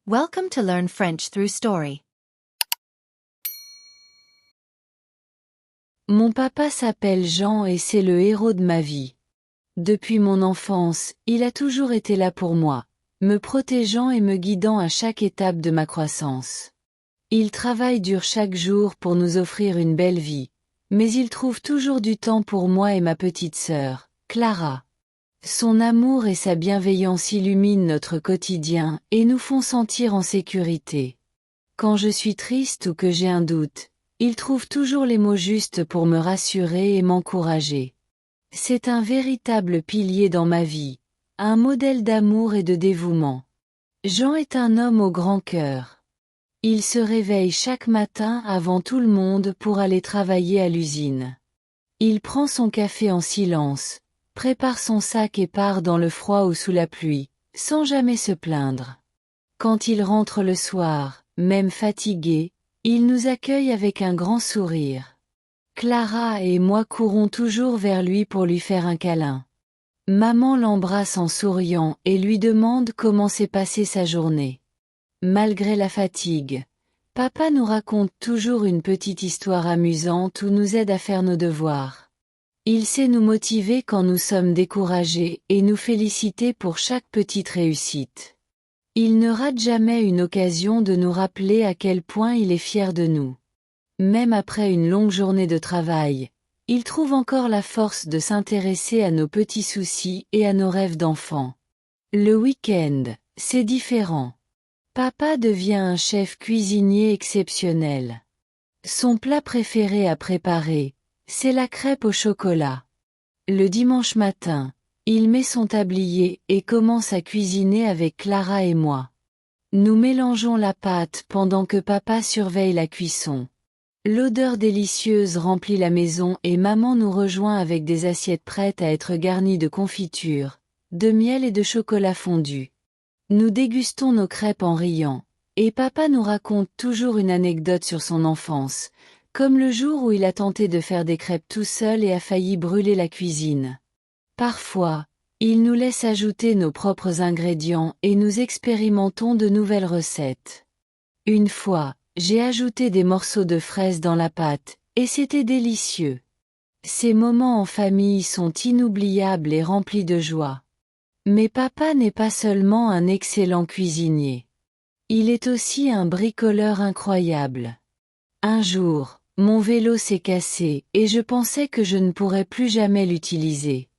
Welcome to Learn French Through Story. Mon papa s'appelle Jean et c'est le héros de ma vie. Depuis mon enfance, il a toujours été là pour moi, me protégeant et me guidant à chaque étape de ma croissance. Il travaille dur chaque jour pour nous offrir une belle vie, mais il trouve toujours du temps pour moi et ma petite sœur, Clara. Son amour et sa bienveillance illuminent notre quotidien et nous font sentir en sécurité. Quand je suis triste ou que j'ai un doute, il trouve toujours les mots justes pour me rassurer et m'encourager. C'est un véritable pilier dans ma vie, un modèle d'amour et de dévouement. Jean est un homme au grand cœur. Il se réveille chaque matin avant tout le monde pour aller travailler à l'usine. Il prend son café en silence, prépare son sac et part dans le froid ou sous la pluie, sans jamais se plaindre. Quand il rentre le soir, même fatigué, il nous accueille avec un grand sourire. Clara et moi courons toujours vers lui pour lui faire un câlin. Maman l'embrasse en souriant et lui demande comment s'est passée sa journée. Malgré la fatigue, papa nous raconte toujours une petite histoire amusante ou nous aide à faire nos devoirs. Il sait nous motiver quand nous sommes découragés et nous féliciter pour chaque petite réussite. Il ne rate jamais une occasion de nous rappeler à quel point il est fier de nous. Même après une longue journée de travail, il trouve encore la force de s'intéresser à nos petits soucis et à nos rêves d'enfant. Le week-end, c'est différent. Papa devient un chef cuisinier exceptionnel. Son plat préféré à préparer, c'est la crêpe au chocolat. Le dimanche matin, il met son tablier et commence à cuisiner avec Clara et moi. Nous mélangeons la pâte pendant que papa surveille la cuisson. L'odeur délicieuse remplit la maison et maman nous rejoint avec des assiettes prêtes à être garnies de confiture, de miel et de chocolat fondu. Nous dégustons nos crêpes en riant, et papa nous raconte toujours une anecdote sur son enfance, comme le jour où il a tenté de faire des crêpes tout seul et a failli brûler la cuisine. Parfois, il nous laisse ajouter nos propres ingrédients et nous expérimentons de nouvelles recettes. Une fois, j'ai ajouté des morceaux de fraises dans la pâte, et c'était délicieux. Ces moments en famille sont inoubliables et remplis de joie. Mais papa n'est pas seulement un excellent cuisinier. Il est aussi un bricoleur incroyable. Un jour, mon vélo s'est cassé et je pensais que je ne pourrais plus jamais l'utiliser.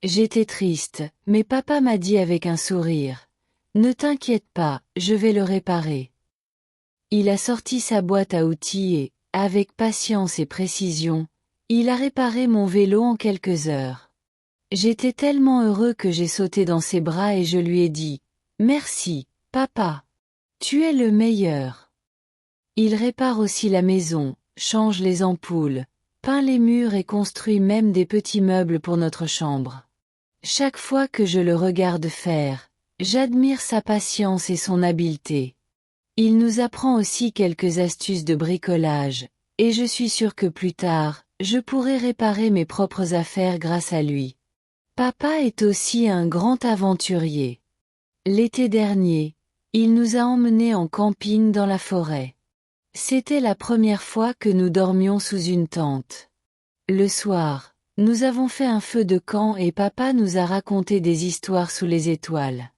J'étais triste, mais papa m'a dit avec un sourire, « Ne t'inquiète pas, je vais le réparer. » Il a sorti sa boîte à outils et, avec patience et précision, il a réparé mon vélo en quelques heures. J'étais tellement heureux que j'ai sauté dans ses bras et je lui ai dit, « Merci, papa. Tu es le meilleur. » Il répare aussi la maison, change les ampoules, peint les murs et construit même des petits meubles pour notre chambre. Chaque fois que je le regarde faire, j'admire sa patience et son habileté. Il nous apprend aussi quelques astuces de bricolage, et je suis sûre que plus tard, je pourrai réparer mes propres affaires grâce à lui. Papa est aussi un grand aventurier. L'été dernier, il nous a emmenés en camping dans la forêt. C'était la première fois que nous dormions sous une tente. Le soir, nous avons fait un feu de camp et papa nous a raconté des histoires sous les étoiles.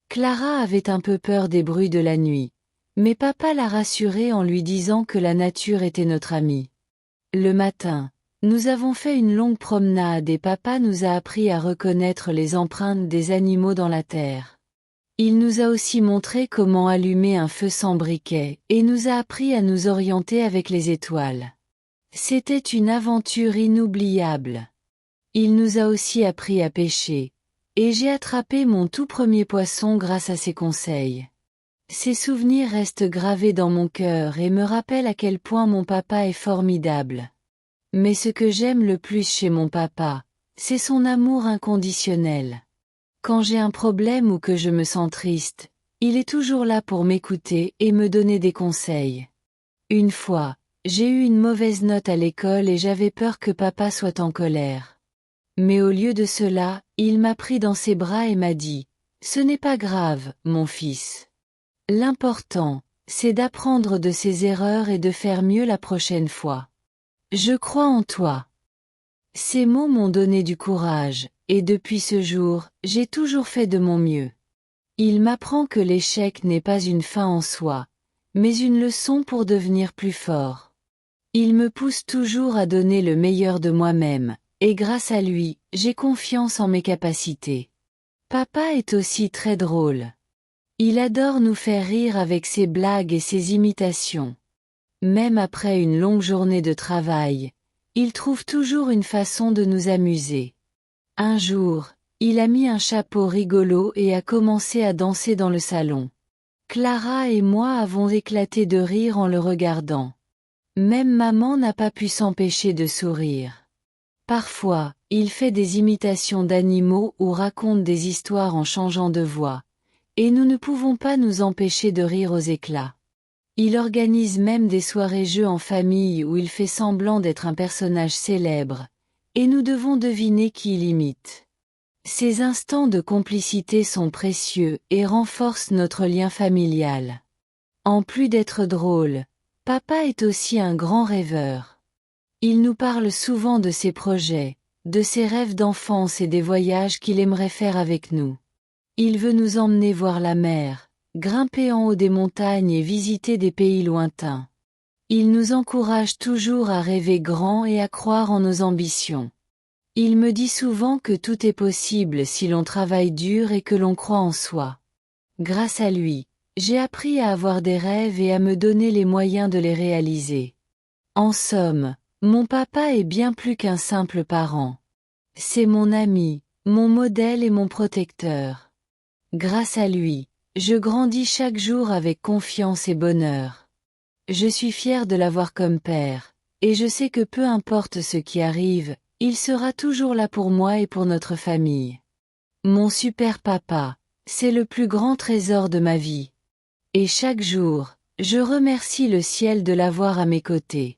Clara avait un peu peur des bruits de la nuit, mais papa l'a rassurée en lui disant que la nature était notre amie. Le matin, nous avons fait une longue promenade et papa nous a appris à reconnaître les empreintes des animaux dans la terre. Il nous a aussi montré comment allumer un feu sans briquet et nous a appris à nous orienter avec les étoiles. C'était une aventure inoubliable. Il nous a aussi appris à pêcher, et j'ai attrapé mon tout premier poisson grâce à ses conseils. Ces souvenirs restent gravés dans mon cœur et me rappellent à quel point mon papa est formidable. Mais ce que j'aime le plus chez mon papa, c'est son amour inconditionnel. Quand j'ai un problème ou que je me sens triste, il est toujours là pour m'écouter et me donner des conseils. Une fois, j'ai eu une mauvaise note à l'école et j'avais peur que papa soit en colère. Mais au lieu de cela, il m'a pris dans ses bras et m'a dit, « Ce n'est pas grave, mon fils. L'important, c'est d'apprendre de ses erreurs et de faire mieux la prochaine fois. Je crois en toi. Ces mots m'ont donné du courage, et depuis ce jour, j'ai toujours fait de mon mieux. Il m'apprend que l'échec n'est pas une fin en soi, mais une leçon pour devenir plus fort. Il me pousse toujours à donner le meilleur de moi-même, et grâce à lui, j'ai confiance en mes capacités. Papa est aussi très drôle. Il adore nous faire rire avec ses blagues et ses imitations. Même après une longue journée de travail, il trouve toujours une façon de nous amuser. Un jour, il a mis un chapeau rigolo et a commencé à danser dans le salon. Clara et moi avons éclaté de rire en le regardant. Même maman n'a pas pu s'empêcher de sourire. Parfois, il fait des imitations d'animaux ou raconte des histoires en changeant de voix, et nous ne pouvons pas nous empêcher de rire aux éclats. Il organise même des soirées-jeux en famille où il fait semblant d'être un personnage célèbre, et nous devons deviner qui il imite. Ces instants de complicité sont précieux et renforcent notre lien familial. En plus d'être drôle, papa est aussi un grand rêveur. Il nous parle souvent de ses projets, de ses rêves d'enfance et des voyages qu'il aimerait faire avec nous. Il veut nous emmener voir la mer, grimper en haut des montagnes et visiter des pays lointains. Il nous encourage toujours à rêver grand et à croire en nos ambitions. Il me dit souvent que tout est possible si l'on travaille dur et que l'on croit en soi. Grâce à lui, j'ai appris à avoir des rêves et à me donner les moyens de les réaliser. En somme, mon papa est bien plus qu'un simple parent. C'est mon ami, mon modèle et mon protecteur. Grâce à lui, je grandis chaque jour avec confiance et bonheur. Je suis fière de l'avoir comme père, et je sais que peu importe ce qui arrive, il sera toujours là pour moi et pour notre famille. Mon super papa, c'est le plus grand trésor de ma vie. Et chaque jour, je remercie le ciel de l'avoir à mes côtés.